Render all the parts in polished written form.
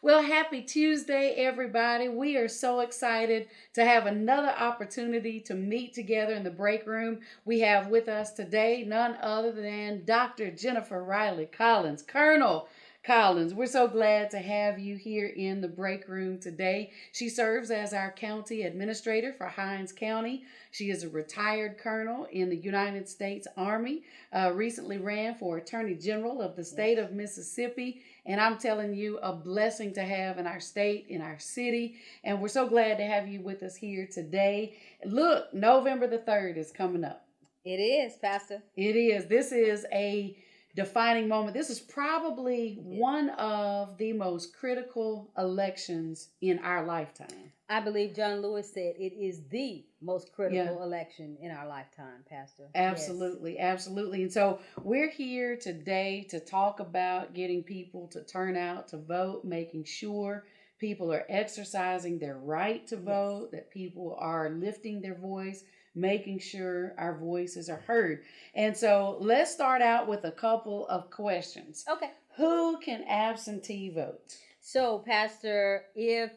Well, happy Tuesday, everybody. We are so excited to have another opportunity to meet together in the break room. We have with us today none other than Dr. Jennifer Riley-Collins, Colonel Collins. We're so glad to have you here in the break room today. She serves as our county administrator for Hinds County. She is a retired colonel in the United States Army, recently ran for Attorney General of the state of Mississippi. And I'm telling you, a blessing to have in our state, in our city. And we're so glad to have you with us here today. Look, November the 3rd is coming up. It is, Pastor. It is. This is a defining moment. This is probably one of the most critical elections in our lifetime. I believe John Lewis said it is the most critical election in our lifetime, Pastor. Absolutely, yes. Absolutely. And so we're here today to talk about getting people to turn out to vote, making sure people are exercising their right to vote, that people are lifting their voice, making sure our voices are heard. And so let's start out with a couple of questions. Okay. Who can absentee vote? So, Pastor, if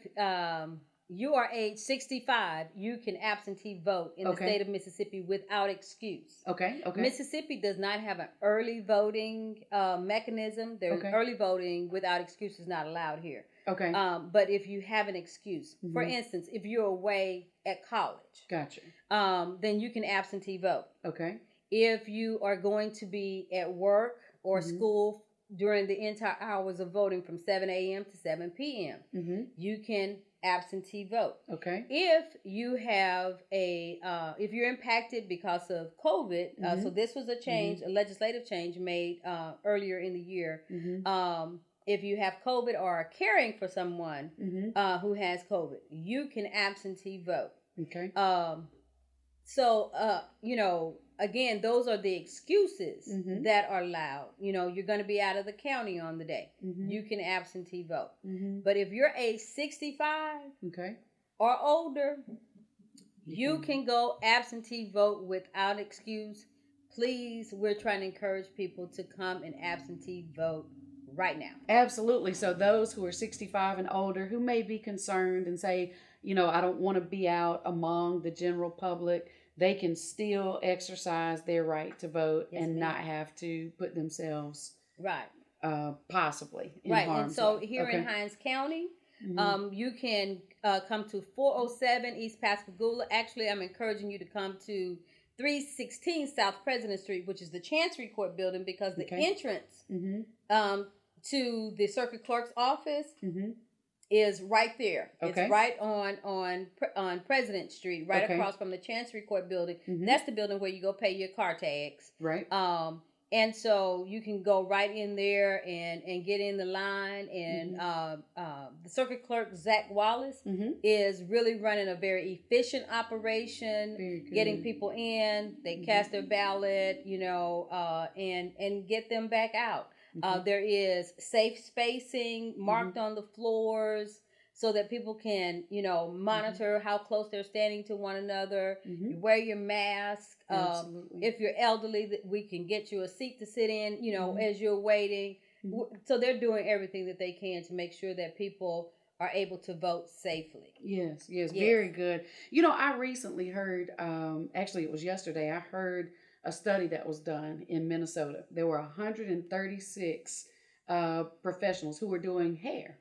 you are age 65, you can absentee vote in the state of Mississippi without excuse. Okay. Mississippi does not have an early voting mechanism. There's early voting without excuse is not allowed here. Okay. But if you have an excuse, for instance, if you're away at college, gotcha. Then you can absentee vote. Okay. If you are going to be at work or school during the entire hours of voting from 7 a.m. to 7 p.m., you can absentee vote. Okay. If you have if you're impacted because of COVID, so this was a change, a legislative change made earlier in the year. If you have COVID or are caring for someone who has COVID, you can absentee vote. Okay. Again, those are the excuses that are allowed. You're going to be out of the county on the day. You can absentee vote. But if you're age 65 or older, you can go absentee vote without excuse. Please, we're trying to encourage people to come and absentee vote right now. Absolutely. So those who are 65 and older who may be concerned and say, I don't want to be out among the general public, they can still exercise their right to vote and not have to put themselves possibly in harm's And so way. here in Hinds County, you can come to 407 East Pascagoula. Actually, I'm encouraging you to come to 316 South President Street, which is the Chancery Court building, because the entrance to the circuit clerk's office is right there. It's right on President Street, right across from the Chancery Court building. That's the building where you go pay your car tax. Right. And so you can go right in there and get in the line. And the circuit clerk, Zach Wallace, is really running a very efficient operation, getting people in. They cast their ballot, and get them back out. There is safe spacing marked on the floors so that people can, monitor how close they're standing to one another. You wear your mask. If you're elderly, we can get you a seat to sit in, as you're waiting. So they're doing everything that they can to make sure that people are able to vote safely. Yes, very good. I recently heard, actually it was yesterday, I heard a study that was done in Minnesota. There were 136 professionals who were doing hair,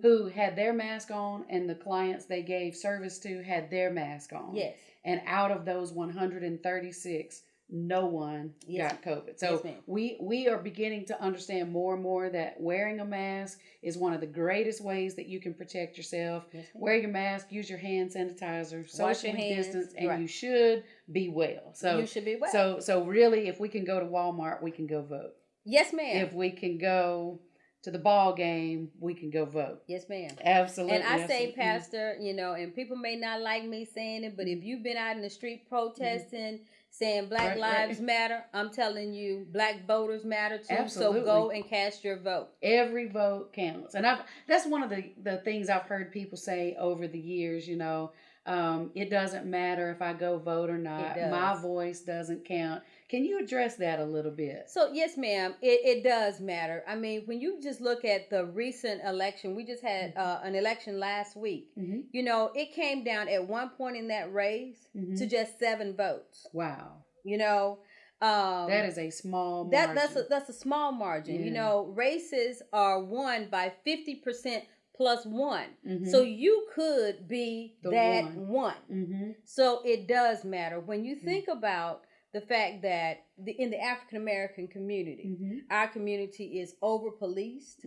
who had their mask on, and the clients they gave service to had their mask on. Yes. And out of those 136, no one got COVID. So we are beginning to understand more and more that wearing a mask is one of the greatest ways that you can protect yourself. Wear your mask, use your hand sanitizer, socially distance, and you should be well. So you should be well. So really, if we can go to Walmart, we can go vote. Yes, ma'am. If we can go to the ball game, we can go vote. Yes, ma'am. Absolutely. And I say, Pastor, and people may not like me saying it, but if you've been out in the street protesting, saying Black Lives Matter, I'm telling you, Black voters matter too. Absolutely. So go and cast your vote. Every vote counts. And that's one of the things I've heard people say over the years, it doesn't matter if I go vote or not. My voice doesn't count. Can you address that a little bit? So, yes, ma'am, it does matter. I mean, when you just look at the recent election, we just had an election last week. You know, it came down at one point in that race to just 7 votes. Wow. You know, that is a small margin. That's a small margin. Yeah. You know, races are won by 50% plus 1. So you could be that one. So it does matter. When you think about the fact that in the African American community, our community is over policed,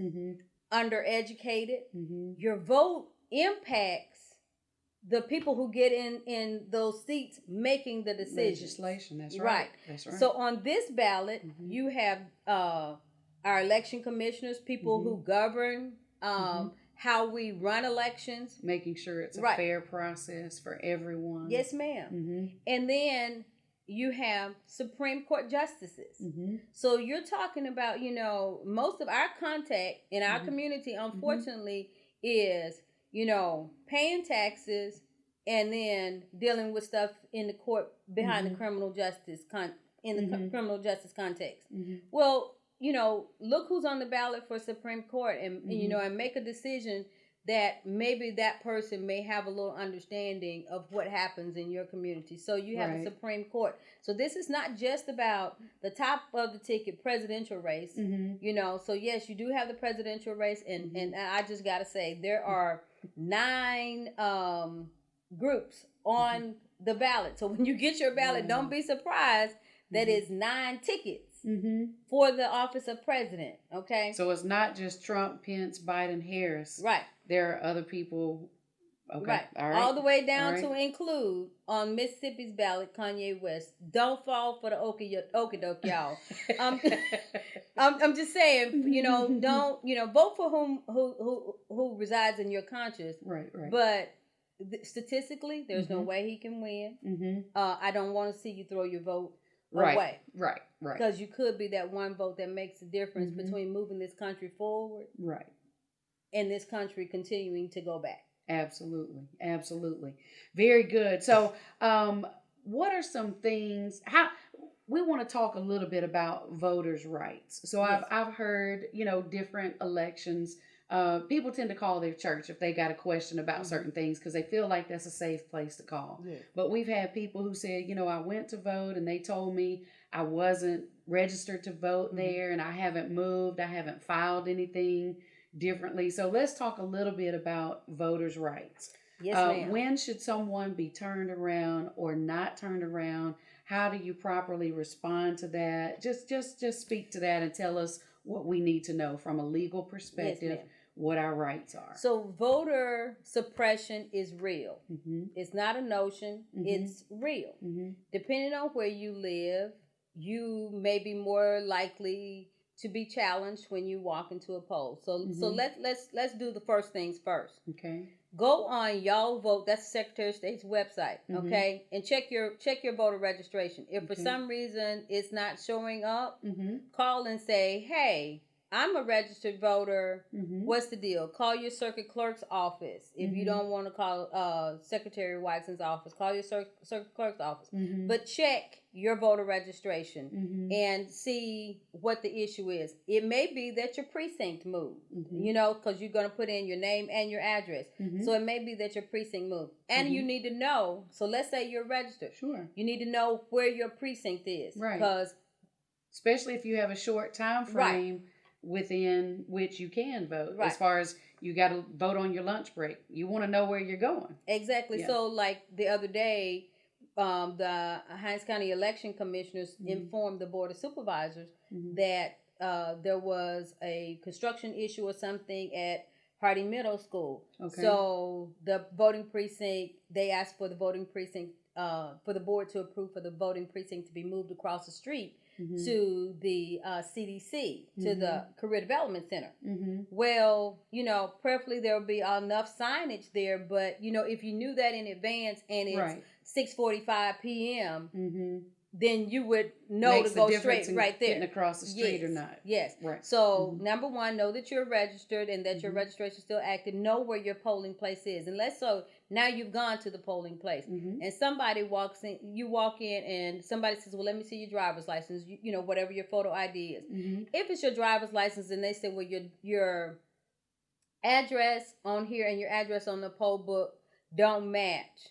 undereducated. Your vote impacts the people who get in those seats making the decisions. Legislation, that's right. That's right. So on this ballot, you have our election commissioners, people who govern how we run elections. Making sure it's a fair process for everyone. Yes, ma'am. And then you have Supreme Court justices. So you're talking about, you know, most of our contact in our community, unfortunately, is, you know, paying taxes and then dealing with stuff in the court behind the criminal justice criminal justice context. Well, you know, look who's on the ballot for Supreme Court and you know, and make a decision that maybe that person may have a little understanding of what happens in your community. So you have a Supreme Court. So this is not just about the top of the ticket presidential race, you know. So yes, you do have the presidential race, and I just got to say there are 9 groups on the ballot. So when you get your ballot, don't be surprised that it's 9 tickets for the office of president. Okay. So it's not just Trump, Pence, Biden, Harris. Right. There are other people. Okay. Right. All the way down to include on Mississippi's ballot Kanye West. Don't fall for the okie doke, y'all. I'm just saying, you know, don't, you know, vote for who resides in your conscience. Right. But statistically, there's no way he can win. I don't want to see you throw your vote away. Right. Because you could be that one vote that makes the difference between moving this country forward. Right. And this country continuing to go back. Absolutely. Very good. So, what are some things, how we want to talk a little bit about voters' rights. So I've heard, you know, different elections, people tend to call their church if they got a question about certain things because they feel like that's a safe place to call. But we've had people who said, you know, I went to vote and they told me I wasn't registered to vote there and I haven't moved, I haven't filed anything differently. So let's talk a little bit about voters' rights. Yes, ma'am. When should someone be turned around or not turned around? How do you properly respond to that? Just speak to that and tell us what we need to know from a legal perspective, what our rights are. So voter suppression is real. It's not a notion. It's real. Depending on where you live, you may be more likely to be challenged when you walk into a poll. So let's do the first things first. Okay. Go on Y'all Vote. That's the Secretary of State's website. Okay, and check your voter registration. If for some reason it's not showing up, call and say, hey, I'm a registered voter. What's the deal? Call your circuit clerk's office. If you don't want to call Secretary Waxman's office, call your circuit clerk's office. But check your voter registration and see what the issue is. It may be that your precinct moved, you know, because you're going to put in your name and your address. So it may be that your precinct moved. And you need to know, so let's say you're registered. Sure. You need to know where your precinct is. Right. Because especially if you have a short time frame within which you can vote. As far as you got to vote on your lunch break. You want to know where you're going. Exactly. Yeah. So like the other day, the Hinds County election commissioners informed the board of supervisors that there was a construction issue or something at Harding Middle School. Okay. So the voting precinct, they asked for the voting precinct, for the board to approve for the voting precinct to be moved across the street to the CDC, to the Career Development Center. Well, you know, preferably there will be enough signage there, but, you know, if you knew that in advance and it's 6:45 p.m., then you would know Makes to the go difference straight in right there. getting across the street or not. Yes. Right. So number one, know that you're registered and that your Mm-hmm. registration is still active. Know where your polling place is. And let's so now you've gone to the polling place Mm-hmm. and somebody walks in, you walk in and somebody says, well, let me see your driver's license, you know, whatever your photo ID is. Mm-hmm. If it's your driver's license and they say, well, your address on here and your address on the poll book don't match,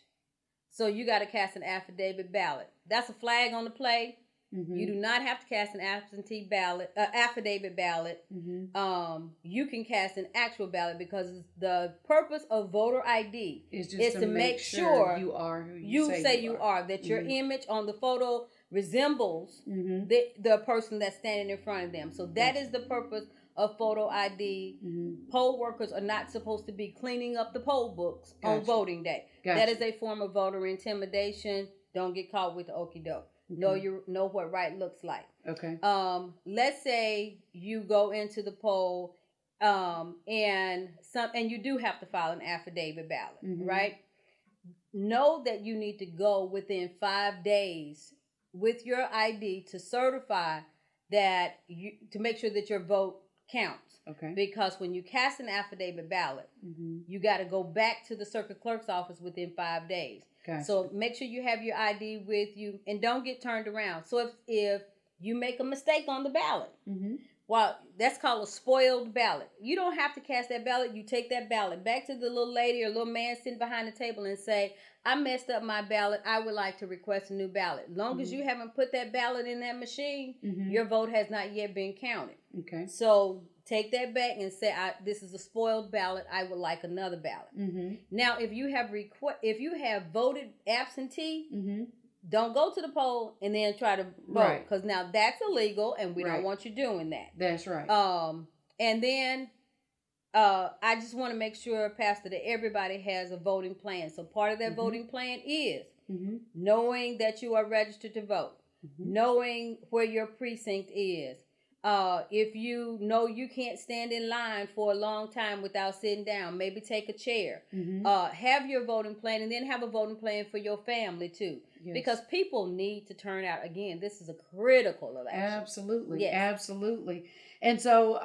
so you got to cast an affidavit ballot. That's a flag on the play. Mm-hmm. You do not have to cast an absentee ballot, affidavit ballot. Mm-hmm. You can cast an actual ballot because the purpose of voter ID is to make sure you are who you say you are. That your image on the photo resembles the person that's standing in front of them. So that is the purpose of photo ID. Poll workers are not supposed to be cleaning up the poll books on voting day. That is a form of voter intimidation. Don't get caught with the okie doke. Know what right looks like. Okay. Let's say you go into the poll, and you do have to file an affidavit ballot, right? Know that you need to go within 5 days with your ID to certify that to make sure that your vote counts. Okay. Because when you cast an affidavit ballot, you got to go back to the circuit clerk's office within 5 days. Gotcha. So make sure you have your ID with you and don't get turned around. So if you make a mistake on the ballot, well, that's called a spoiled ballot. You don't have to cast that ballot. You take that ballot back to the little lady or little man sitting behind the table and say, I messed up my ballot. I would like to request a new ballot. Long as you haven't put that ballot in that machine, your vote has not yet been counted. Okay. So take that back and say, this is a spoiled ballot. I would like another ballot. Now, if you have voted absentee, don't go to the poll and then try to vote, because now that's illegal and we don't want you doing that. That's right. And then I just want to make sure, Pastor, that everybody has a voting plan. So part of that voting plan is knowing that you are registered to vote, knowing where your precinct is. If you know you can't stand in line for a long time without sitting down, maybe take a chair. Have your voting plan, and then have a voting plan for your family too. Yes. Because people need to turn out. Again, this is a critical election. Absolutely. Yes. Absolutely. And so,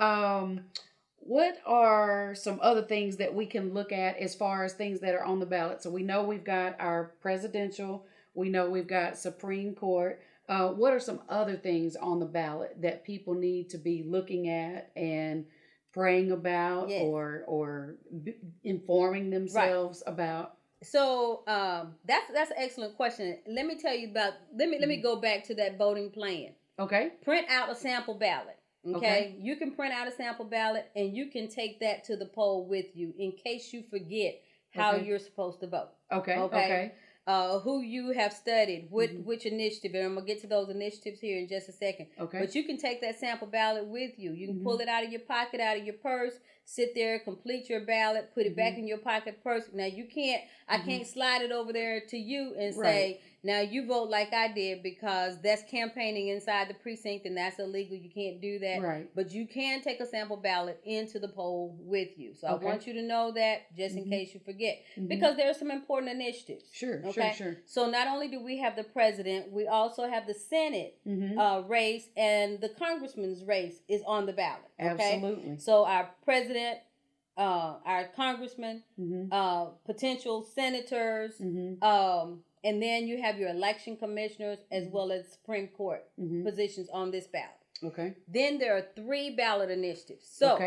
what are some other things that we can look at as far as things that are on the ballot? So we know we've got our presidential, we know we've got Supreme Court. What are some other things on the ballot that people need to be looking at and praying about, or informing themselves about? So that's an excellent question. Let me tell you about. Let me go back to that voting plan. Okay. Print out a sample ballot. Okay. You can print out a sample ballot and you can take that to the poll with you in case you forget how you're supposed to vote. Okay. Who you have studied, which initiative, and I'm going to get to those initiatives here in just a second. Okay. But you can take that sample ballot with you. You can pull it out of your pocket, out of your purse, sit there, complete your ballot, put it back in your pocket purse. Now, I can't slide it over there to you and say, now you vote like I did, because that's campaigning inside the precinct and that's illegal. You can't do that. Right. But you can take a sample ballot into the poll with you. So I want you to know that just in case you forget, because there are some important initiatives. Sure. So not only do we have the president, we also have the Senate race, and the congressman's race is on the ballot. Okay? Absolutely. So our president, our congressman, potential senators, and then you have your election commissioners as well as Supreme Court positions on this ballot. Okay. Then there are 3 ballot initiatives. So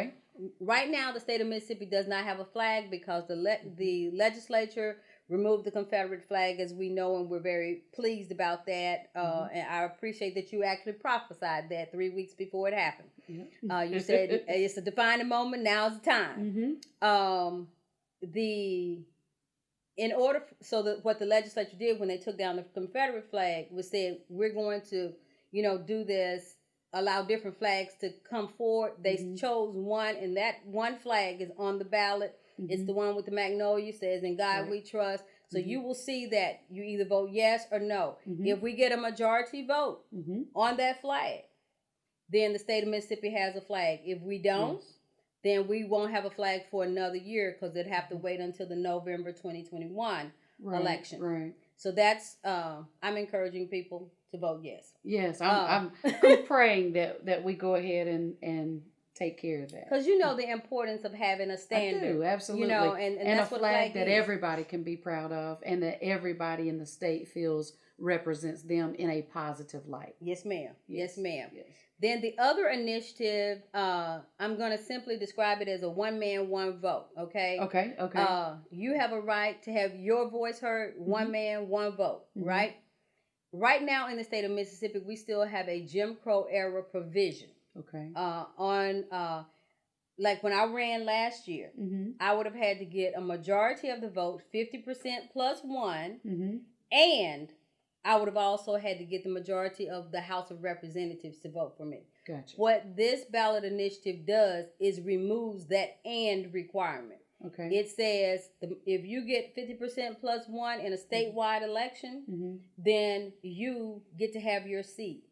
right now the state of Mississippi does not have a flag because the legislature removed the Confederate flag, as we know, and we're very pleased about that. And I appreciate that you actually prophesied that 3 weeks before it happened. You said it's a defining moment. Now's the time. What the legislature did when they took down the Confederate flag was said, we're going to, do this, allow different flags to come forward. They chose one, and that one flag is on the ballot. It's the one with the magnolia, says, "In God we trust." So you will see that you either vote yes or no. If we get a majority vote on that flag, then the state of Mississippi has a flag. If we don't, then we won't have a flag for another year, because they'd have to wait until the November 2021 election. Right. So that's I'm encouraging people to vote yes. Yes, I'm praying that we go ahead and take care of that. Because you know the importance of having a standard. I do, absolutely. You know, and that's a what flag that is. everybody can be proud of, and that everybody in the state feels represents them in a positive light. Yes, ma'am. Yes, ma'am. Yes. Then the other initiative, I'm going to simply describe it as a one man, one vote. Okay. Okay. You have a right to have your voice heard. One man, one vote. Right. Right now in the state of Mississippi, we still have a Jim Crow era provision. Okay. Like when I ran last year, I would have had to get a majority of the vote, 50% plus one, and I would have also had to get the majority of the House of Representatives to vote for me. Gotcha. What this ballot initiative does is removes that and requirement. Okay. It says if you get 50% plus one in a statewide election, then you get to have your seat.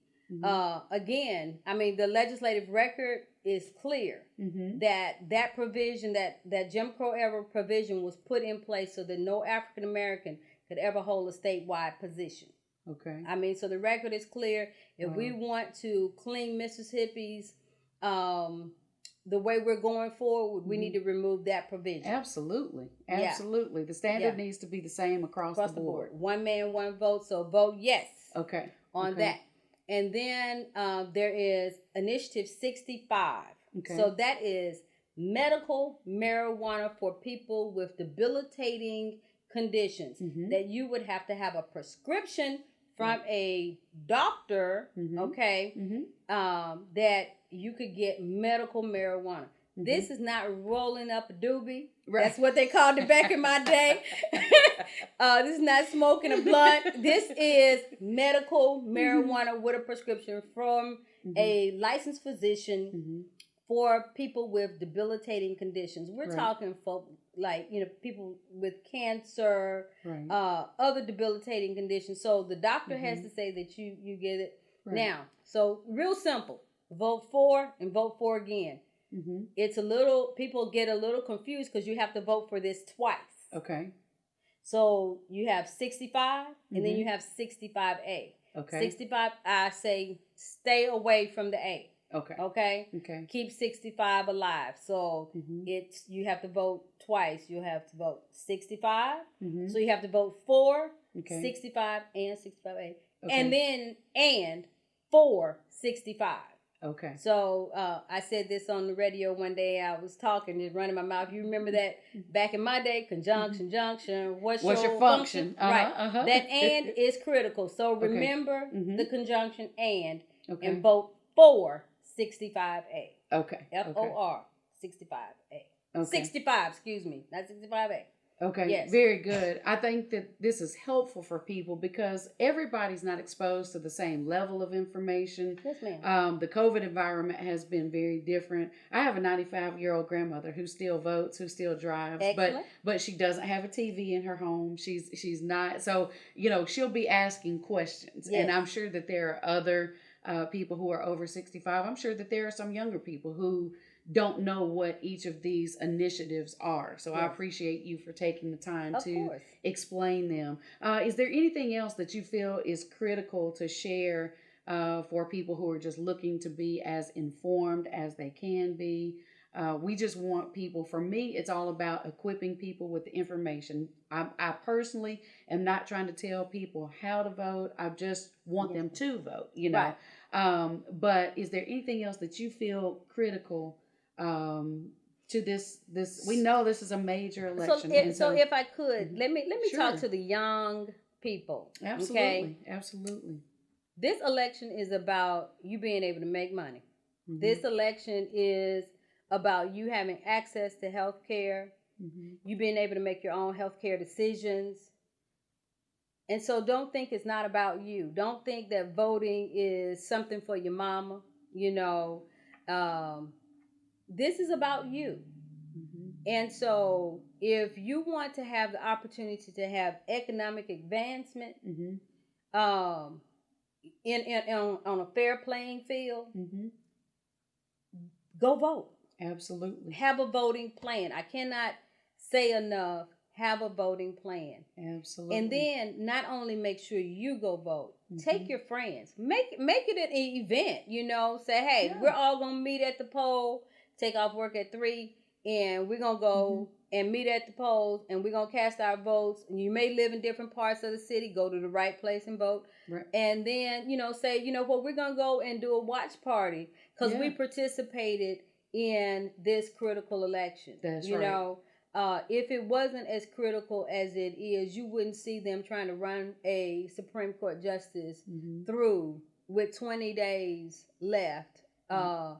Again, I mean, the legislative record is clear that provision, that Jim Crow era provision was put in place so that no African American could ever hold a statewide position. Okay. I mean, so the record is clear. If we want to clean Mississippi's, the way we're going forward, we need to remove that provision. Absolutely. Absolutely. Yeah. The standard needs to be the same across the board. One man, one vote. So vote yes. Okay. On that. And then there is Initiative 65. Okay. So that is medical marijuana for people with debilitating conditions that you would have to have a prescription from a doctor, that you could get medical marijuana. This is not rolling up a doobie. Right. That's what they called it back in my day. This is not smoking a blunt. This is medical marijuana with a prescription from a licensed physician for people with debilitating conditions. We're talking folk like, people with cancer, other debilitating conditions. So the doctor has to say that you get it. Right. Now, so real simple. Vote for and vote for again. It's people get a little confused because you have to vote for this twice. Okay. So you have 65 and then you have 65A. Okay. 65, I say stay away from the A. Okay. Okay. Keep 65 alive. So you have to vote twice. You have to vote 65. So you have to vote for 65 and 65A. And then for 65. Okay. So I said this on the radio one day. I was talking, just running my mouth. You remember that back in my day, conjunction, junction. What's your function? Right. That and is critical. So remember the conjunction and vote for 65A. Okay. FOR 65A. Okay. 65, excuse me, not 65A. Okay, yes. Very good. I think that this is helpful for people because everybody's not exposed to the same level of information. Yes, ma'am. The COVID environment has been very different. I have a 95-year-old grandmother who still votes, who still drives, but she doesn't have a TV in her home. She's not, so she'll be asking questions, and I'm sure that there are other people who are over 65. I'm sure that there are some younger people who don't know what each of these initiatives are. So I appreciate you for taking the time to explain them. Is there anything else that you feel is critical to share for people who are just looking to be as informed as they can be? We just want people, for me, it's all about equipping people with the information. I personally am not trying to tell people how to vote. I just want them to vote, Right. But is there anything else that you feel critical to this? We know this is a major election. So if I could, let me talk to the young people. Absolutely. Okay? Absolutely. This election is about you being able to make money. This election is about you having access to health care, you being able to make your own health care decisions. And so don't think it's not about you. Don't think that voting is something for your mama, This is about you. And so if you want to have the opportunity to have economic advancement on a fair playing field, go vote. Absolutely. Have a voting plan. I cannot say enough. Have a voting plan. Absolutely. And then not only make sure you go vote, Take your friends. Make it an event, you know. Say, hey, we're all going to meet at the poll, take off work at 3, and we're going to go and meet at the polls, and we're going to cast our votes. And you may live in different parts of the city. Go to the right place and vote. Right. And then, you know, say, you know what, we're going to go and do a watch party because we participated in this critical election. That's right. You know, if it wasn't as critical as it is, you wouldn't see them trying to run a Supreme Court justice through with 20 days left to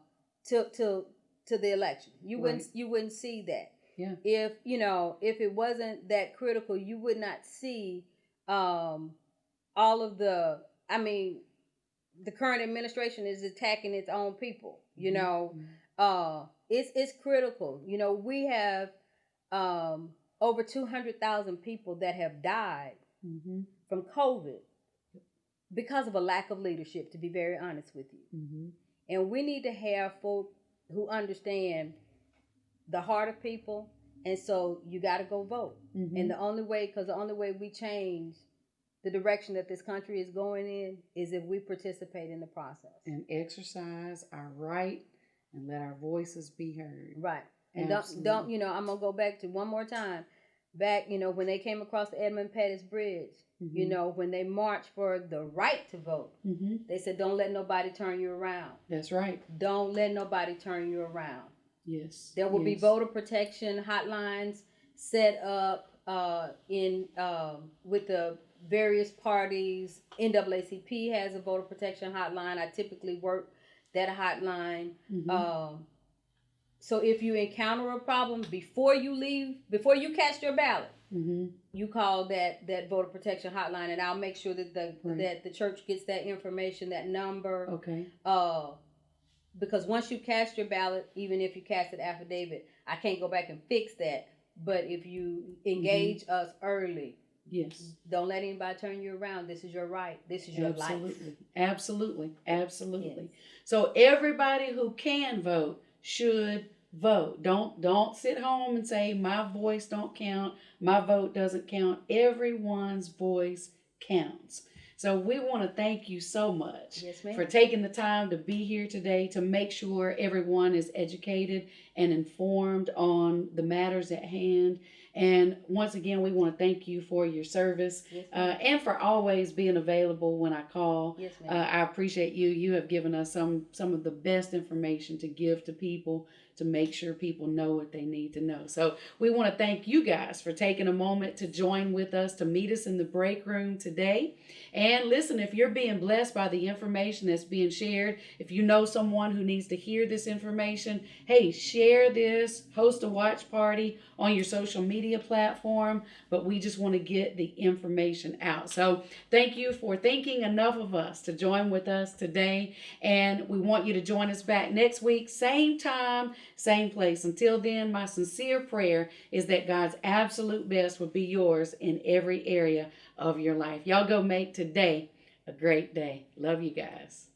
the election. You wouldn't see that. Yeah. If it wasn't that critical, you would not see all of the. I mean, the current administration is attacking its own people. You know, it's critical. You know, we have over 200,000 people that have died from COVID because of a lack of leadership. To be very honest with you, and we need to have folk who understand the heart of people, and so you got to go vote. And the only way we change the direction that this country is going in is if we participate in the process and exercise our right and let our voices be heard. Right. And don't you know, I'm gonna go back to one more time. Back, you know, when they came across the Edmund Pettus Bridge, you know, when they marched for the right to vote, they said, "Don't let nobody turn you around." That's right. Don't let nobody turn you around. Yes. There will be voter protection hotlines set up with the various parties. NAACP has a voter protection hotline. I typically work that hotline. So if you encounter a problem before you cast your ballot, you call that voter protection hotline, and I'll make sure that the church gets that information, that number. Okay. Because once you cast your ballot, even if you cast an affidavit, I can't go back and fix that. But if you engage us early, don't let anybody turn you around. This is your right. This is your life. Absolutely. Yes. So everybody who can vote should vote. Don't sit home and say my voice don't count, my vote doesn't count. Everyone's voice counts. So we want to thank you so much for taking the time to be here today to make sure everyone is educated and informed on the matters at hand. And once again, we want to thank you for your service and for always being available when I call. Yes, I appreciate you. You have given us some of the best information to give to people to make sure people know what they need to know. So we want to thank you guys for taking a moment to join with us, to meet us in the break room today. And listen, if you're being blessed by the information that's being shared, if you know someone who needs to hear this information, hey, share this, host a watch party on your social media platform. But we just want to get the information out. So thank you for thinking enough of us to join with us today. And we want you to join us back next week, same time, same place. Until then, my sincere prayer is that God's absolute best would be yours in every area of your life. Y'all go make today a great day. Love you guys.